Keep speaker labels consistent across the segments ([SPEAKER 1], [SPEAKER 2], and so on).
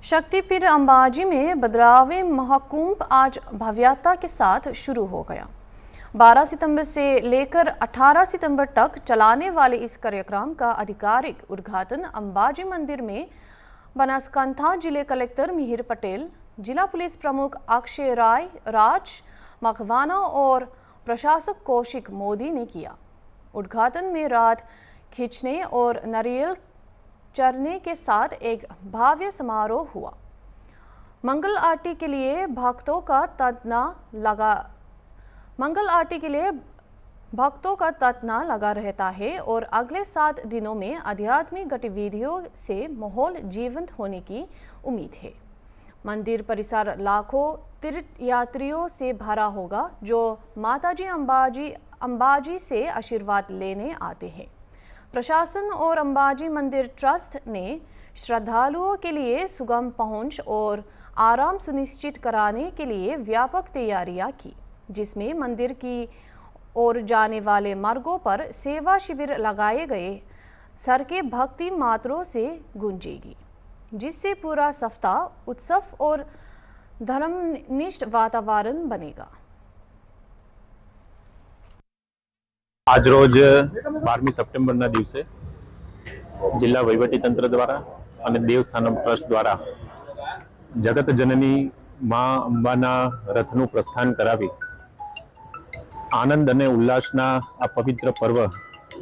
[SPEAKER 1] शक्तिपीठ अंबाजी में बदरावे महाकुंभ आज भव्यता के साथ शुरू हो गया। 12 सितंबर से लेकर 18 सितंबर तक चलाने वाले इस कार्यक्रम का आधिकारिक उद्घाटन अंबाजी मंदिर में बनासकांठा जिले कलेक्टर मिहिर पटेल, जिला पुलिस प्रमुख अक्षय राय राज मकवाना और प्रशासक कौशिक मोदी ने किया। उद्घाटन में रात खींचने और नारियल चढ़ने के साथ एक भव्य समारोह हुआ। मंगल आरती के लिए भक्तों का तांता लगा रहता है और अगले 7 दिनों में आध्यात्मिक गतिविधियों से माहौल जीवंत होने की उम्मीद है। मंदिर परिसर लाखों तीर्थयात्रियों से भरा होगा, जो माताजी अंबाजी से आशीर्वाद लेने आते हैं। प्रशासन और अंबाजी मंदिर ट्रस्ट ने श्रद्धालुओं के लिए सुगम पहुंच और आराम सुनिश्चित कराने के लिए व्यापक तैयारियां की, जिसमें मंदिर की ओर जाने वाले मार्गों पर सेवा शिविर लगाए गए। सड़कें भक्ति मात्रों से गूंजेगी, जिससे पूरा सप्ताह उत्सव और धर्मनिष्ठ वातावरण बनेगा।
[SPEAKER 2] आज रोज 12 સપ્ટેમ્બરના દિવસે જિલ્લા વહીવટીતંત્ર દ્વારા અને દેવસ્થાનમ ટ્રસ્ટ દ્વારા જગત જનની મા અંબાના રથનું પ્રસ્થાન કરાવી આનંદ અને ઉલ્લાસના આ પવિત્ર પર્વ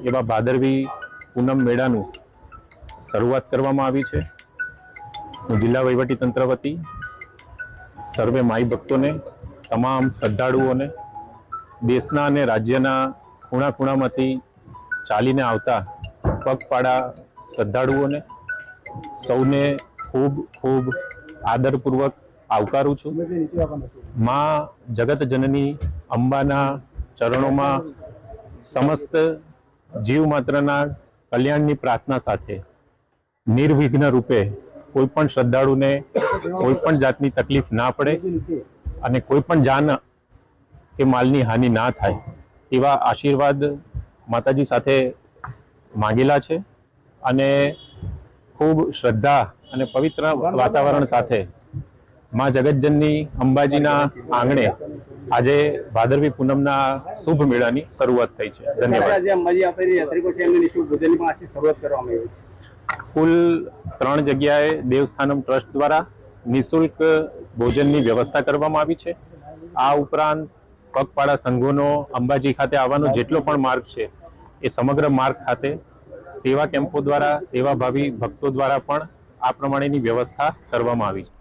[SPEAKER 2] એવા ભાદરવી પૂનમ મેળાનું શરૂઆત કરવામાં આવી છે। હું જિલ્લા વહીવટીતંત્ર વતી સર્વે માઈ ભક્તોને, તમામ શ્રદ્ધાળુઓને, દેશના અને રાજ્યના ખૂણા ખૂણામાંથી ચાલીને આવતા પગપાળા શ્રદ્ધાળુઓને સૌને ખૂબ ખૂબ આદરપૂર્વક આવકારું છું। માં જગત જનની અંબાના ચરણોમાં સમસ્ત જીવ માત્રના કલ્યાણની પ્રાર્થના સાથે નિર્વિઘ્ન રૂપે કોઈ પણ શ્રદ્ધાળુને કોઈ પણ જાતની તકલીફ ના પડે અને કોઈ પણ જાન કે માલની હાનિ ના થાય એવા આશીર્વાદ માતાજી સાથે માંગેલા છે અને ખૂબ શ્રદ્ધા અને પવિત્ર વાતાવરણ સાથે માં જગતજનની અંબાજીના આંગણે આજે ભાદરવી પૂનમના શુભ મેળાની શરૂઆત થઈ છે। ધન્યવાદ। કુલ 3 જગ્યાએ દેવસ્થાનમ ટ્રસ્ટ દ્વારા નિઃશુલ્ક ભોજનની વ્યવસ્થા કરવામાં આવી છે। આ ઉપરાંત પગપાળા સંઘોનો અંબાજી ખાતે આવવાનો જેટલો પણ માર્ગ છે એ સમગ્ર માર્ગ ખાતે સેવા કેમ્પો દ્વારા, સેવાભાવી ભક્તો દ્વારા પણ આ પ્રમાણેની વ્યવસ્થા કરવામાં આવી છે।